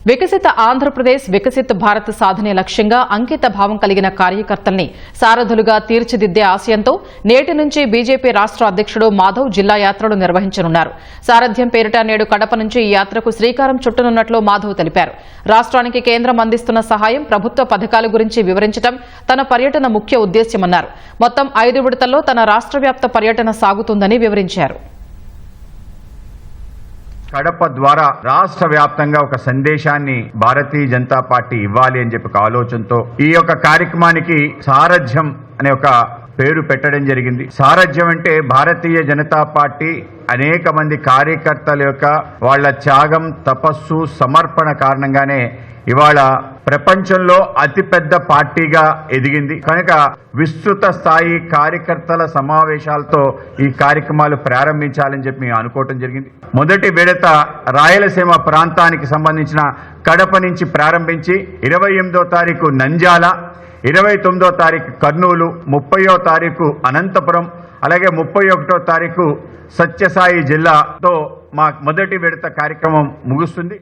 వికసిత ఆంధ్రప్రదేశ్ వికసిత భారత్ సాధనే లక్ష్యంగా అంకిత భావం కలిగిన కార్యకర్తల్ని సారథులుగా తీర్చిదిద్దే ఆశయంతో నేటి నుంచి బీజేపీ రాష్ట్ర అధ్యక్షుడు మాధవ్ జిల్లా యాత్రలు నిర్వహించనున్నారు. సారథ్యం పేరిట నేడు కడప నుంచి ఈ యాత్రకు శ్రీకారం చుట్టనున్నట్లు మాధవ్ తెలిపారు. రాష్ట్రానికి కేంద్రం అందిస్తున్న సహాయం, ప్రభుత్వ పథకాల గురించి వివరించడం తన పర్యటన ముఖ్య ఉద్దేశ్యమన్నారు. మొత్తం 5 విడతల్లో తన రాష్ట్ర వ్యాప్త పర్యటన సాగుతుందని వివరించారు. కడప ద్వారా రాష్ట్ర వ్యాప్తంగా ఒక సందేశాన్ని భారతీయ జనతా పార్టీ ఇవ్వాలి అని చెప్పి ఆలోచనతో ఈ యొక్క కార్యక్రమానికి సారథ్యం అనే ఒక పేరు పెట్టడం జరిగింది. సారథ్యం అంటే భారతీయ జనతా పార్టీ అనేక మంది కార్యకర్తల యొక్క వాళ్ళ త్యాగం, తపస్సు, సమర్పణ కారణంగానే ఇవాళ ప్రపంచంలో అతిపెద్ద పార్టీగా ఎదిగింది. కనుక విస్తృత స్థాయి కార్యకర్తల సమావేశాలతో ఈ కార్యక్రమాలు ప్రారంభించాలని చెప్పి మేము అనుకోవటం జరిగింది. మొదటి విడత రాయలసీమ ప్రాంతానికి సంబంధించిన కడప నుంచి ప్రారంభించి 28వ తారీఖు నంద్యాల, 29వ తారీఖు కర్నూలు, 30వ తారీఖు అనంతపురం, అలాగే 31వ తారీఖు సత్యసాయి జిల్లాతో మా మొదటి విడత కార్యక్రమం ముగుస్తుంది.